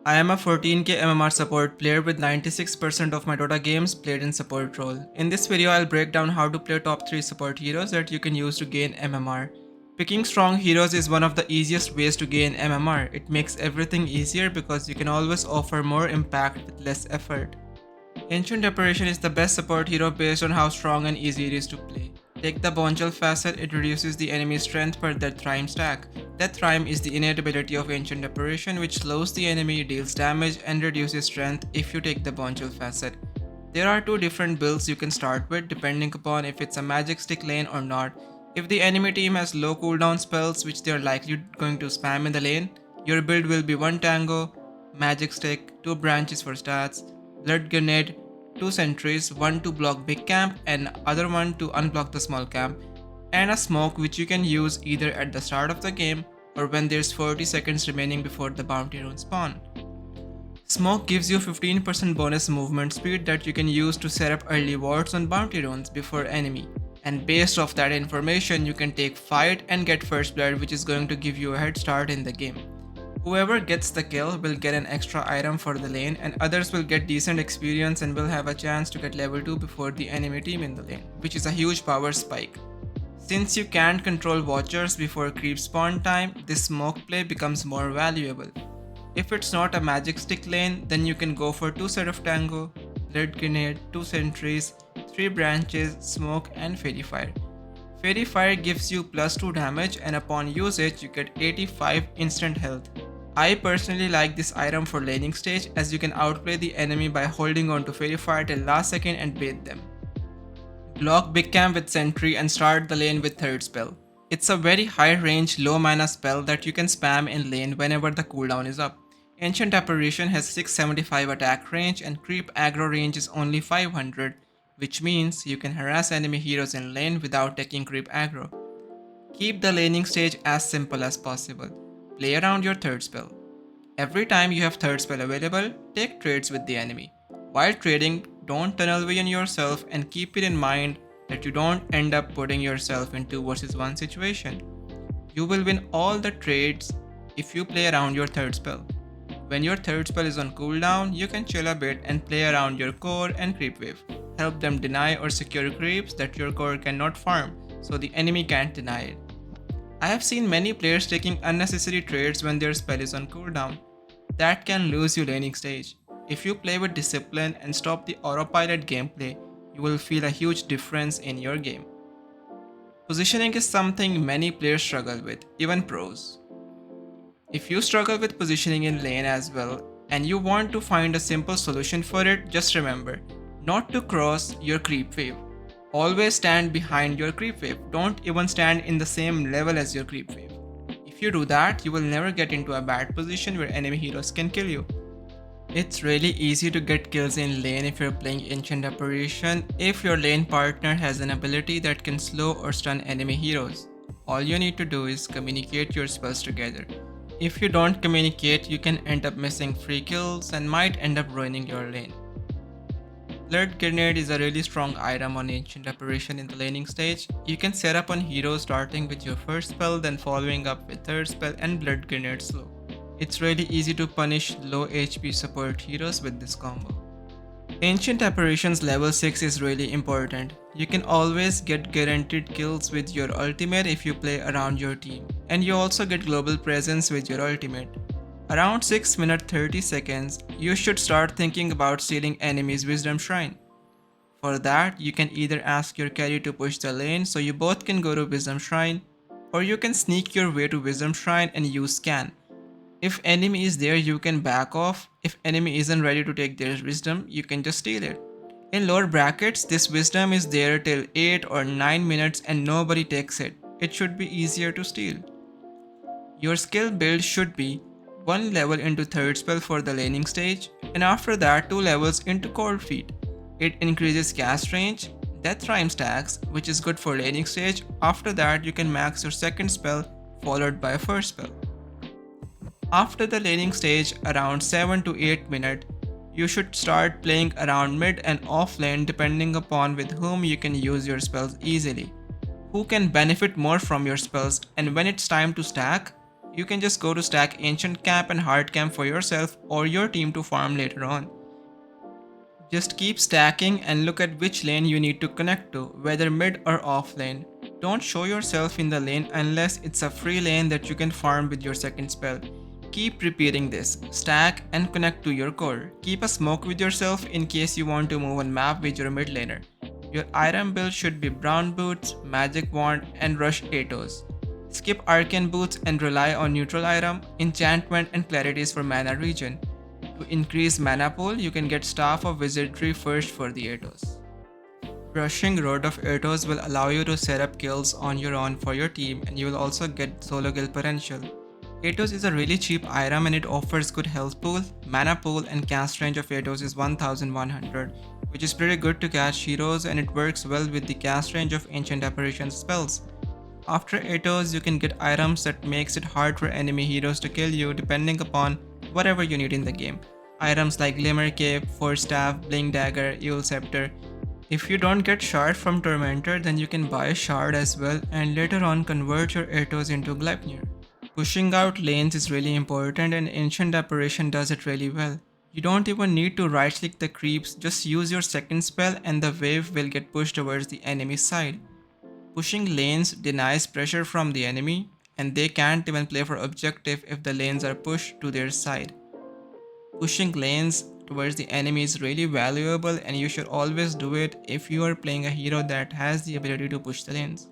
I am a 14k MMR support player with 96% of my Dota games played in support role. In this video, I'll break down how to play top 3 support heroes that you can use to gain MMR. Picking strong heroes is one of the easiest ways to gain MMR. It makes everything easier because you can always offer more impact with less effort. Ancient Apparition is the best support hero based on how strong and easy it is to play. Take the Bonjal facet, it reduces the enemy's strength per Death Rhyme stack. Death Rhyme is the innate ability of Ancient Apparition which slows the enemy, deals damage and reduces strength if you take the Bonjal facet. There are two different builds you can start with depending upon if it's a magic stick lane or not. If the enemy team has low cooldown spells which they are likely going to spam in the lane, your build will be 1 Tango, Magic Stick, 2 branches for stats, Blood Grenade, 2 sentries, one to block big camp and other one to unblock the small camp, and a smoke which you can use either at the start of the game or when there's 40 seconds remaining before the bounty rune spawn. Smoke gives you 15% bonus movement speed that you can use to set up early wards on bounty runes before enemy, and based off that information you can take fight and get first blood which is going to give you a head start in the game. Whoever gets the kill will get an extra item for the lane and others will get decent experience and will have a chance to get level 2 before the enemy team in the lane, which is a huge power spike. Since you can't control watchers before creep spawn time, this smoke play becomes more valuable. If it's not a magic stick lane, then you can go for 2 set of Tango, Blood Grenade, 2 sentries, 3 branches, smoke and Fairy Fire. Fairy Fire gives you plus 2 damage and upon usage you get 85 instant health. I personally like this item for laning stage as you can outplay the enemy by holding on to Fairy Fire till last second and bait them. Block big camp with sentry and start the lane with third spell. It's a very high range low mana spell that you can spam in lane whenever the cooldown is up. Ancient Apparition has 675 attack range and creep aggro range is only 500, which means you can harass enemy heroes in lane without taking creep aggro. Keep the laning stage as simple as possible. Play around your third spell. Every time you have third spell available, take trades with the enemy. While trading, don't tunnel vision yourself and keep it in mind that you don't end up putting yourself in 2 versus 1 situation. You will win all the trades if you play around your third spell. When your third spell is on cooldown, you can chill a bit and play around your core and creep wave. Help them deny or secure creeps that your core cannot farm, so the enemy can't deny it. I have seen many players taking unnecessary trades when their spell is on cooldown. That can lose you laning stage. If you play with discipline and stop the autopilot gameplay, you will feel a huge difference in your game. Positioning is something many players struggle with, even pros. If you struggle with positioning in lane as well, and you want to find a simple solution for it, just remember not to cross your creep wave. Always stand behind your creep wave, don't even stand in the same level as your creep wave. If you do that, you will never get into a bad position where enemy heroes can kill you. It's really easy to get kills in lane if you're playing Ancient Apparition if your lane partner has an ability that can slow or stun enemy heroes. All you need to do is communicate your spells together. If you don't communicate, you can end up missing free kills and might end up ruining your lane. Blood Grenade is a really strong item on Ancient Apparition in the laning stage. You can set up on heroes starting with your first spell, then following up with third spell and Blood Grenade slow. It's really easy to punish low HP support heroes with this combo. Ancient Apparition's level 6 is really important. You can always get guaranteed kills with your ultimate if you play around your team, and you also get global presence with your ultimate. Around 6 minutes 30 seconds, you should start thinking about stealing enemies' Wisdom Shrine. For that, you can either ask your carry to push the lane so you both can go to Wisdom Shrine, or you can sneak your way to Wisdom Shrine and use scan. If enemy is there, you can back off. If enemy isn't ready to take their wisdom, you can just steal it. In lower brackets, this wisdom is there till 8 or 9 minutes and nobody takes it. It should be easier to steal. Your skill build should be 1 level into third spell for the laning stage, and after that 2 levels into cold feet. It increases cast range, death rhyme stacks, which is good for laning stage. After that you can max your second spell followed by a first spell. After the laning stage around 7 to 8 minutes, you should start playing around mid and off lane depending upon with whom you can use your spells easily, who can benefit more from your spells, and when it's time to stack, You can just go to stack Ancient Camp and Hard Camp for yourself or your team to farm later on. Just keep stacking and look at which lane you need to connect to, whether mid or off lane. Don't show yourself in the lane unless it's a free lane that you can farm with your second spell. Keep repeating this, stack and connect to your core. Keep a smoke with yourself in case you want to move on map with your mid laner. Your item build should be Brown Boots, Magic Wand and Rush Atos. Skip Arcane Boots and rely on neutral item, enchantment and clarities for mana regen. To increase mana pool, you can get Staff of Wizardry first for the Atos. Rushing Road of Atos will allow you to set up kills on your own for your team, and you will also get solo kill potential. Atos is a really cheap item and it offers good health pool, mana pool and cast range of Atos is 1100, which is pretty good to catch heroes, and it works well with the cast range of Ancient Apparition spells. After Atos, you can get items that makes it hard for enemy heroes to kill you depending upon whatever you need in the game. Items like Glimmer Cape, Force Staff, Blink Dagger, Evil Scepter. If you don't get Shard from Tormentor, then you can buy a Shard as well and later on convert your Atos into Gleipnir. Pushing out lanes is really important and Ancient Apparition does it really well. You don't even need to right click the creeps, just use your second spell and the wave will get pushed towards the enemy side. Pushing lanes denies pressure from the enemy, and they can't even play for objective if the lanes are pushed to their side. Pushing lanes towards the enemy is really valuable, and you should always do it if you are playing a hero that has the ability to push the lanes.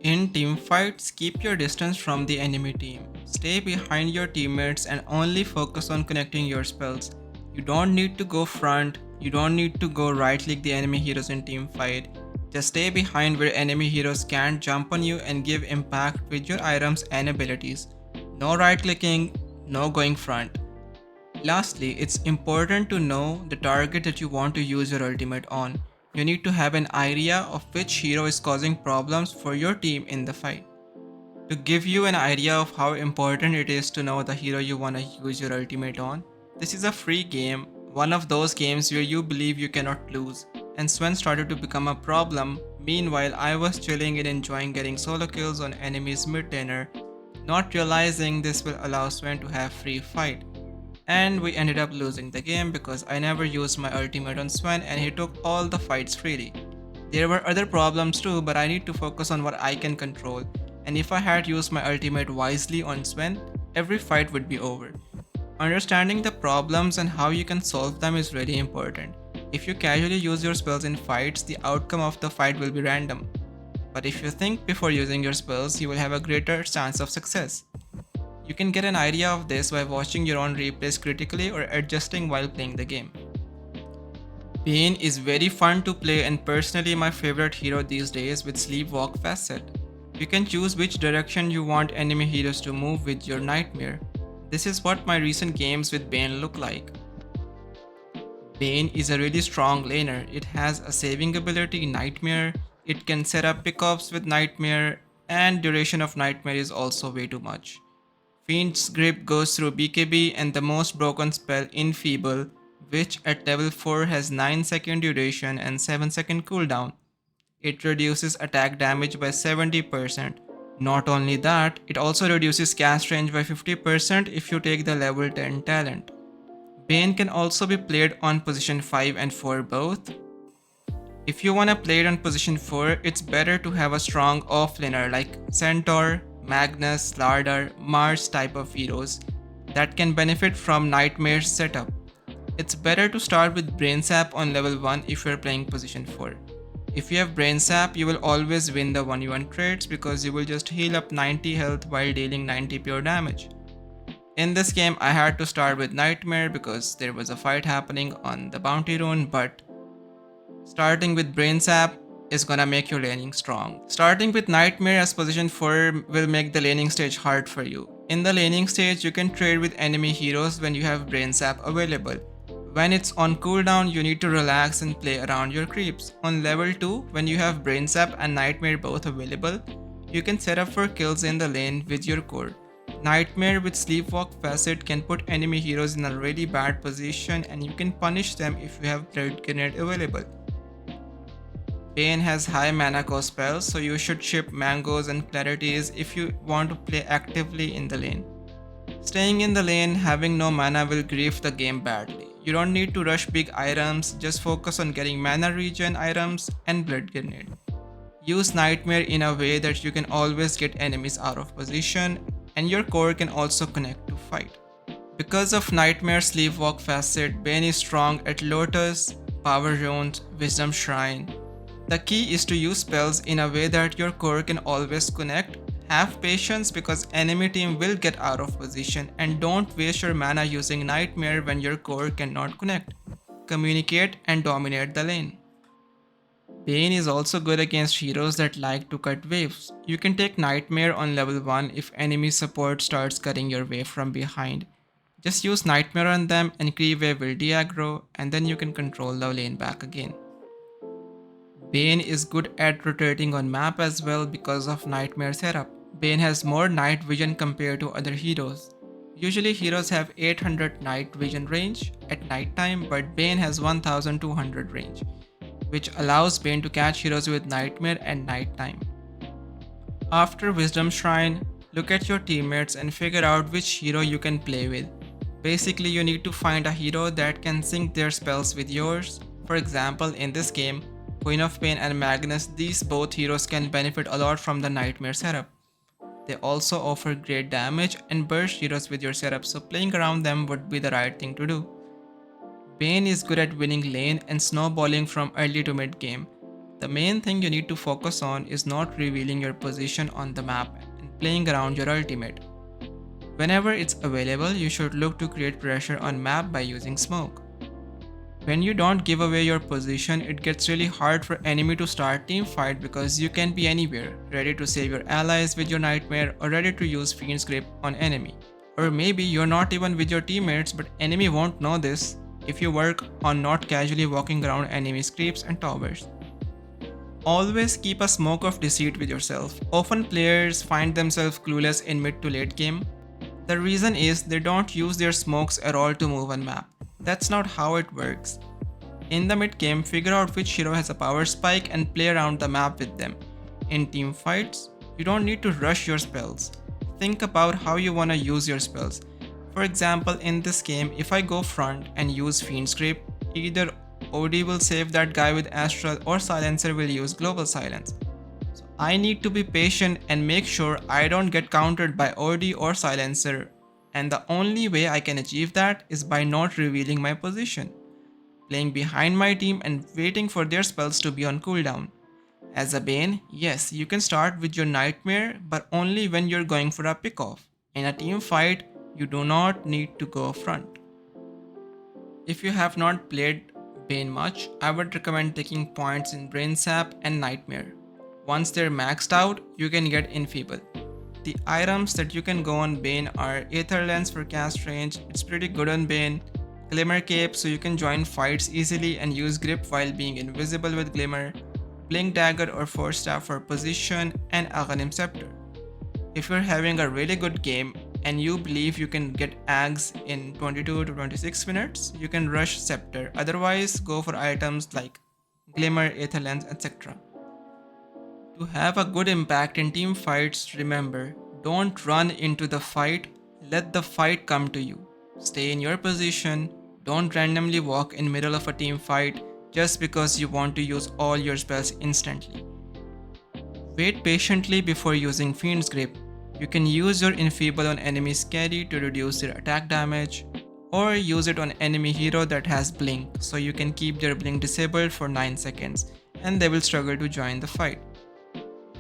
In teamfights, keep your distance from the enemy team. Stay behind your teammates and only focus on connecting your spells. You don't need to go front, you don't need to go right click the enemy heroes in teamfight. Just stay behind where enemy heroes can't jump on you and give impact with your items and abilities. No right clicking, no going front. Lastly, it's important to know the target that you want to use your ultimate on. You need to have an idea of which hero is causing problems for your team in the fight. To give you an idea of how important it is to know the hero you want to use your ultimate on, this is a free game, one of those games where you believe you cannot lose, and Sven started to become a problem. Meanwhile, I was chilling and enjoying getting solo kills on enemies mid laner, not realizing this will allow Sven to have free fight. And we ended up losing the game because I never used my ultimate on Sven and he took all the fights freely. There were other problems too, but I need to focus on what I can control, and if I had used my ultimate wisely on Sven, every fight would be over. Understanding the problems and how you can solve them is really important. If you casually use your spells in fights, the outcome of the fight will be random. But if you think before using your spells, you will have a greater chance of success. You can get an idea of this by watching your own replays critically or adjusting while playing the game. Bane is very fun to play and personally my favorite hero these days with Sleepwalk facet. You can choose which direction you want enemy heroes to move with your Nightmare. This is what my recent games with Bane look like. Bane is a really strong laner. It has a saving ability Nightmare, it can set up pickups with Nightmare, and duration of Nightmare is also way too much. Fiend's Grip goes through BKB and the most broken spell Enfeeble, which at level 4 has 9-second duration and 7-second cooldown. It reduces attack damage by 70%. Not only that, it also reduces cast range by 50% if you take the level 10 talent. Bane can also be played on position 5 and 4 both. If you wanna play it on position 4, it's better to have a strong offlaner like Centaur, Magnus, Lardar, Mars type of heroes that can benefit from Nightmare's setup. It's better to start with Brain Sap on level 1 if you're playing position 4. If you have Brain Sap, you will always win the 1v1 trades because you will just heal up 90 health while dealing 90 pure damage. In this game, I had to start with Nightmare because there was a fight happening on the bounty rune, but starting with Brain Sap is gonna make your laning strong. Starting with Nightmare as position 4 will make the laning stage hard for you. In the laning stage, you can trade with enemy heroes when you have Brain Sap available. When it's on cooldown, you need to relax and play around your creeps. On level 2, when you have Brain Sap and Nightmare both available, you can set up for kills in the lane with your core. Nightmare with Sleepwalk facet can put enemy heroes in a really bad position and you can punish them if you have Blood Grenade available. Bane has high mana cost spells, so you should ship mangoes and clarities if you want to play actively in the lane. Staying in the lane having no mana will grief the game badly. You don't need to rush big items, just focus on getting mana regen items and blood grenade. Use Nightmare in a way that you can always get enemies out of position, and your core can also connect to fight. Because of Nightmare Sleepwalk facet, Bane is strong at Lotus, Power Zones, Wisdom Shrine. The key is to use spells in a way that your core can always connect. Have patience because enemy team will get out of position, and don't waste your mana using Nightmare when your core cannot connect. Communicate and dominate the lane. Bane is also good against heroes that like to cut waves. You can take Nightmare on level 1 if enemy support starts cutting your wave from behind. Just use Nightmare on them and creep wave will de-aggro, and then you can control the lane back again. Bane is good at rotating on map as well because of Nightmare setup. Bane has more night vision compared to other heroes. Usually heroes have 800 night vision range at night time, but Bane has 1200 range, which allows Bane to catch heroes with Nightmare at night time. After Wisdom Shrine, look at your teammates and figure out which hero you can play with. Basically, you need to find a hero that can sync their spells with yours. For example, in this game, Queen of Pain and Magnus, these both heroes can benefit a lot from the Nightmare setup. They also offer great damage and burst heroes with your setup, so playing around them would be the right thing to do. Bane is good at winning lane and snowballing from early to mid game. The main thing you need to focus on is not revealing your position on the map and playing around your ultimate. Whenever it's available, you should look to create pressure on map by using smoke. When you don't give away your position, it gets really hard for enemy to start team fight because you can be anywhere, ready to save your allies with your Nightmare or ready to use Fiend's Grip on enemy. Or maybe you're not even with your teammates but enemy won't know this if you work on not casually walking around enemy's creeps and towers. Always keep a smoke of deceit with yourself. Often players find themselves clueless in mid to late game. The reason is they don't use their smokes at all to move on map. That's not how it works. In the mid game, figure out which hero has a power spike and play around the map with them. In team fights, you don't need to rush your spells. Think about how you wanna use your spells. For example, in this game, if I go front and use Fiend's Grip, either OD will save that guy with Astral or Silencer will use Global Silence. So I need to be patient and make sure I don't get countered by OD or Silencer, and the only way I can achieve that is by not revealing my position, playing behind my team and waiting for their spells to be on cooldown. As a Bane, yes, you can start with your Nightmare, but only when you're going for a pick-off. In a team fight, you do not need to go front. If you have not played Bane much, I would recommend taking points in Brain Sap and Nightmare. Once they're maxed out, you can get Enfeeble. The items that you can go on Bane are Aether Lens for cast range, it's pretty good on Bane, Glimmer Cape so you can join fights easily and use Grip while being invisible with Glimmer, Blink Dagger or Force Staff for position, and Aghanim Scepter. If you're having a really good game and you believe you can get Ags in 22 to 26 minutes, you can rush Scepter, otherwise go for items like Glimmer, Aether Lens, etc. To have a good impact in team fights, remember, don't run into the fight, let the fight come to you. Stay in your position, don't randomly walk in middle of a team fight just because you want to use all your spells instantly. Wait patiently before using Fiend's Grip. You can use your Enfeeble on enemy's carry to reduce their attack damage, or use it on enemy hero that has Blink so you can keep their Blink disabled for 9 seconds and they will struggle to join the fight.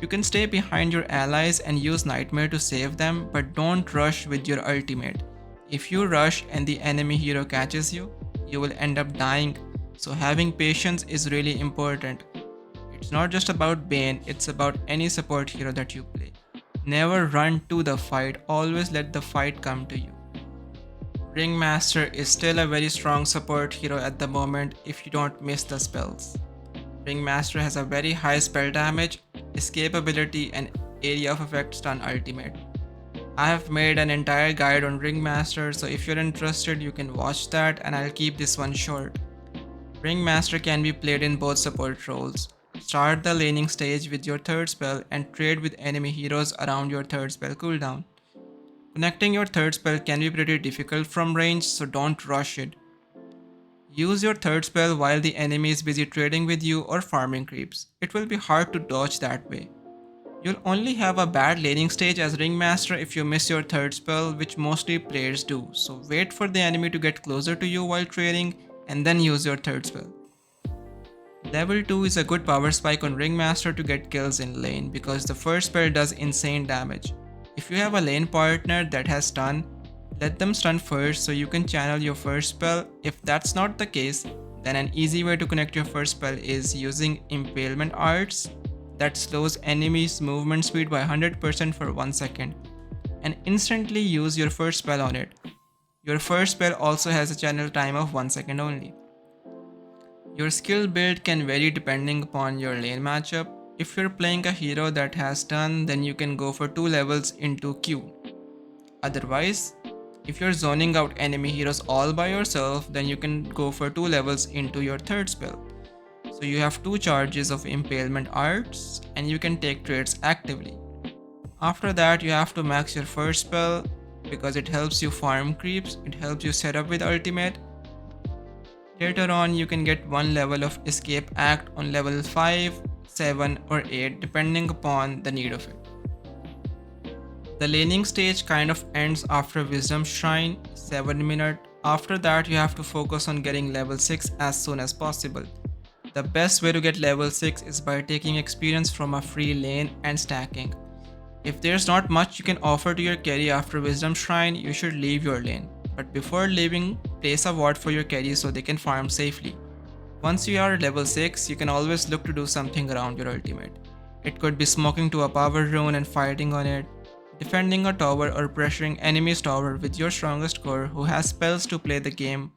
You can stay behind your allies and use Nightmare to save them, but don't rush with your ultimate. If you rush and the enemy hero catches you, you will end up dying, so having patience is really important. It's not just about Bane, it's about any support hero that you play. Never run to the fight, always let the fight come to you. Ringmaster is still a very strong support hero at the moment if you don't miss the spells. Ringmaster has a very high spell damage, escape ability and area of effect stun ultimate. I have made an entire guide on Ringmaster, so if you're interested you can watch that, and I'll keep this one short. Ringmaster can be played in both support roles. Start the laning stage with your third spell and trade with enemy heroes around your third spell cooldown. Connecting your third spell can be pretty difficult from range, so don't rush it. Use your third spell while the enemy is busy trading with you or farming creeps. It will be hard to dodge that way. You'll only have a bad laning stage as Ringmaster if you miss your third spell, which mostly players do, so wait for the enemy to get closer to you while trading and then use your third spell. Level 2 is a good power spike on Ringmaster to get kills in lane because the first spell does insane damage. If you have a lane partner that has stun, let them stun first so you can channel your first spell. If that's not the case, then an easy way to connect your first spell is using Impalement Arts that slows enemies' movement speed by 100% for 1 second and instantly use your first spell on it. Your first spell also has a channel time of 1 second only. Your skill build can vary depending upon your lane matchup. If you're playing a hero that has stun, then you can go for 2 levels into Q. Otherwise, if you're zoning out enemy heroes all by yourself, then you can go for 2 levels into your third spell. So you have 2 charges of Impalement Arts and you can take trades actively. After that, you have to max your first spell because it helps you farm creeps, it helps you set up with ultimate. Later on, you can get 1 level of Escape Act on level 5, 7 or 8 depending upon the need of it. The laning stage kind of ends after Wisdom Shrine, 7 minutes. After that, you have to focus on getting level 6 as soon as possible. The best way to get level 6 is by taking experience from a free lane and stacking. If there's not much you can offer to your carry after Wisdom Shrine, you should leave your lane. But before leaving, place a ward for your carry so they can farm safely. Once you are level 6, you can always look to do something around your ultimate. It could be smoking to a power rune and fighting on it, defending a tower or pressuring enemy's tower with your strongest core who has spells to play the game.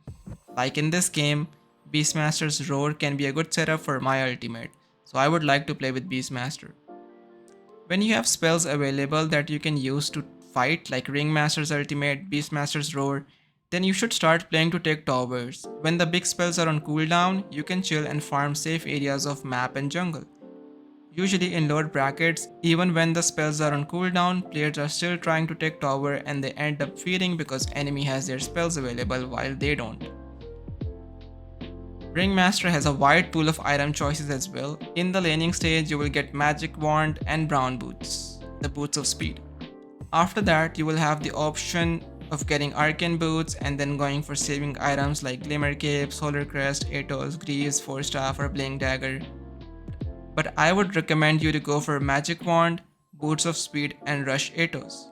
Like in this game, Beastmaster's Roar can be a good setup for my ultimate, so I would like to play with Beastmaster. When you have spells available that you can use to fight like Ringmaster's ultimate, Beastmaster's Roar, then you should start playing to take towers. When the big spells are on cooldown, you can chill and farm safe areas of map and jungle. Usually in lower brackets, even when the spells are on cooldown, players are still trying to take tower and they end up feeding because enemy has their spells available while they don't. Ringmaster has a wide pool of item choices as well. In the laning stage, you will get Magic Wand and Brown Boots, the boots of speed. After that, you will have the option of getting Arcane Boots and then going for saving items like Glimmer Cape, Solar Crest, Atos, Greaves, Force Staff or Blink Dagger. But I would recommend you to go for Magic Wand, Boots of Speed and Rush Atos.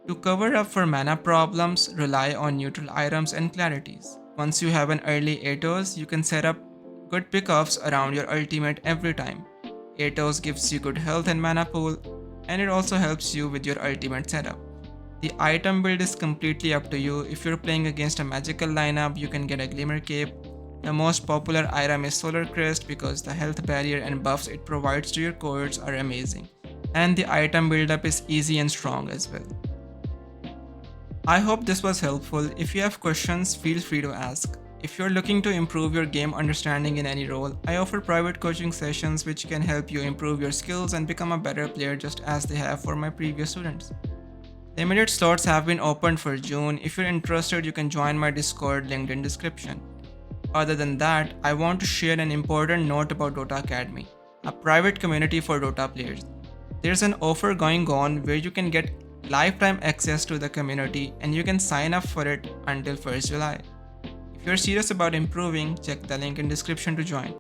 To cover up for mana problems, rely on neutral items and clarities. Once you have an early Atos, you can set up good pickups around your ultimate every time. Atos gives you good health and mana pool, and it also helps you with your ultimate setup. The item build is completely up to you. If you're playing against a magical lineup, you can get a Glimmer Cape. The most popular item is Solar Crest because the health barrier and buffs it provides to your cores are amazing. And the item build-up is easy and strong as well. I hope this was helpful. If you have questions, feel free to ask. If you're looking to improve your game understanding in any role, I offer private coaching sessions which can help you improve your skills and become a better player just as they have for my previous students. Limited slots have been opened for June. If you're interested, you can join my Discord linked in description. Other than that, I want to share an important note about Dota Academy, a private community for Dota players. There's an offer going on where you can get lifetime access to the community and you can sign up for it until 1st July. If you're serious about improving, check the link in description to join.